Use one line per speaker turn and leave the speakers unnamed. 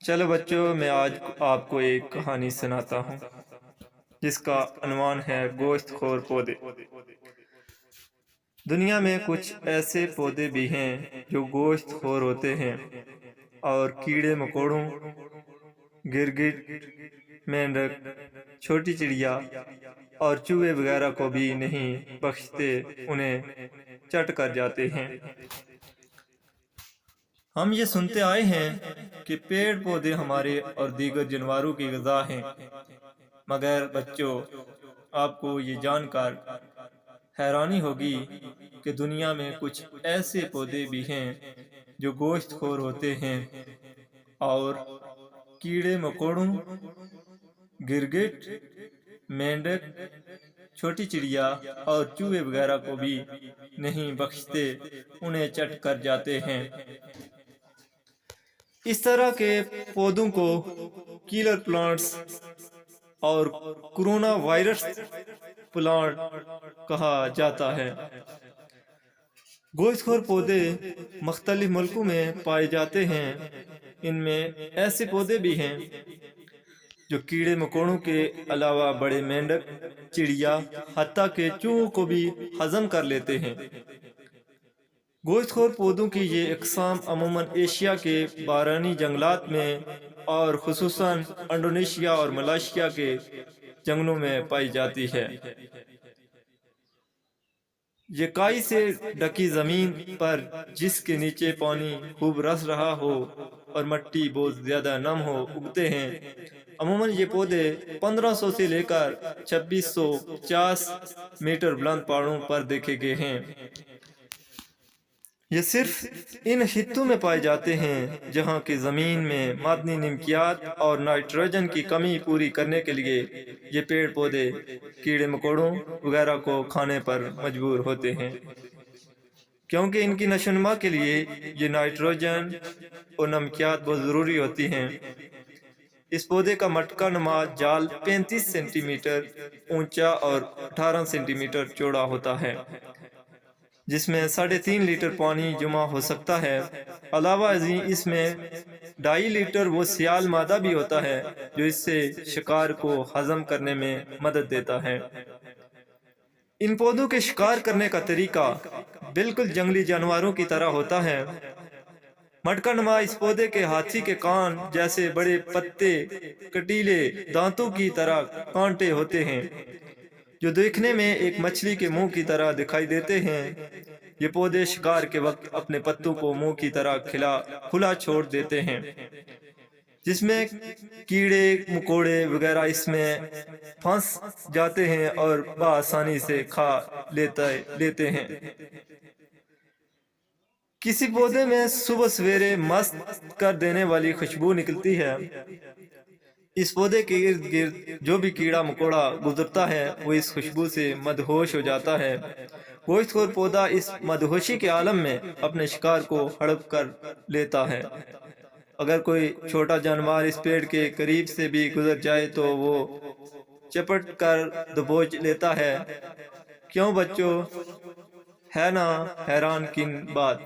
چلو بچوں، میں آج آپ کو ایک کہانی سناتا ہوں جس کا عنوان ہے گوشت خور پودے۔ دنیا میں کچھ ایسے پودے بھی ہیں جو گوشت خور ہوتے ہیں اور کیڑے مکوڑوں، گرگٹ، مینڈک، چھوٹی چڑیا اور چوہے وغیرہ کو بھی نہیں بخشتے، انہیں چٹ کر جاتے ہیں۔ ہم یہ سنتے آئے ہیں کہ پیڑ پودے ہمارے اور دیگر جانوروں کی غذا ہیں، مگر بچوں، آپ کو یہ جان کر حیرانی ہوگی کہ دنیا میں کچھ ایسے پودے بھی ہیں جو گوشت خور ہوتے ہیں اور کیڑے مکوڑوں، گرگٹ، مینڈک، چھوٹی چڑیا اور چوہے وغیرہ کو بھی نہیں بخشتے، انہیں چٹ کر جاتے ہیں۔ اس طرح کے پودوں کو کیلر پلانٹس اور کرونا وائرس پلانٹ کہا جاتا ہے۔ گوشت خور پودے مختلف ملکوں میں پائے جاتے ہیں۔ ان میں ایسے پودے بھی ہیں جو کیڑے مکوڑوں کے علاوہ بڑے مینڈک، چڑیا، حتیٰ کہ چوہوں کو بھی ہضم کر لیتے ہیں۔ گوشت خور پودوں کی یہ اقسام عموماً ایشیا کے بارانی جنگلات میں اور خصوصاً انڈونیشیا اور ملائیشیا کے جنگلوں میں پائی جاتی ہے۔ یہ کائی سے ڈھکی زمین پر جس کے نیچے پانی خوب رس رہا ہو اور مٹی بہت زیادہ نم ہو اگتے ہیں۔ عموماً یہ پودے 1500 سے لے کر 2650 میٹر بلند پہاڑوں پر دیکھے گئے ہیں۔ یہ صرف ان خطوں میں پائے جاتے ہیں جہاں کی زمین میں معدنی نمکیات اور نائٹروجن کی کمی پوری کرنے کے لیے یہ پیڑ پودے کیڑے مکوڑوں وغیرہ کو کھانے پر مجبور ہوتے ہیں، کیونکہ ان کی نشو و نما کے لیے یہ نائٹروجن اور نمکیات بہت ضروری ہوتی ہیں۔ اس پودے کا مٹکا نما جال 35 سینٹی میٹر اونچا اور 18 سینٹی میٹر چوڑا ہوتا ہے، جس میں 3.5 لیٹر پانی جمع ہو سکتا ہے۔ علاوہ ازیں اس میں 2.5 لیٹر وہ سیال مادہ بھی ہوتا ہے جو اس سے شکار کو ہضم کرنے میں مدد دیتا ہے۔ ان پودوں کے شکار کرنے کا طریقہ بالکل جنگلی جانوروں کی طرح ہوتا ہے۔ مٹکا نما اس پودے کے ہاتھی کے کان جیسے بڑے پتے کٹیلے دانتوں کی طرح کانٹے ہوتے ہیں جو دیکھنے میں ایک مچھلی کے منہ کی طرح دکھائی دیتے ہیں۔ یہ پودے شکار کے وقت اپنے پتوں کو منہ کی طرح کھلا چھوڑ دیتے ہیں، جس میں کیڑے مکوڑے وغیرہ اس میں پھنس جاتے ہیں اور بآسانی سے کھا لیتے ہیں۔ کسی پودے میں صبح سویرے مست کر دینے والی خوشبو نکلتی ہے۔ اس پودے کے ارد گرد جو بھی کیڑا مکوڑا گزرتا ہے وہ اس خوشبو سے مدہوش ہو جاتا ہے۔ گوشت خور پودا اس مدہوشی کے عالم میں اپنے شکار کو ہڑپ کر لیتا ہے۔ اگر کوئی چھوٹا جانور اس پیڑ کے قریب سے بھی گزر جائے تو وہ چپٹ کر دبوچ لیتا ہے۔ کیوں بچوں، ہے نا حیران کن بات؟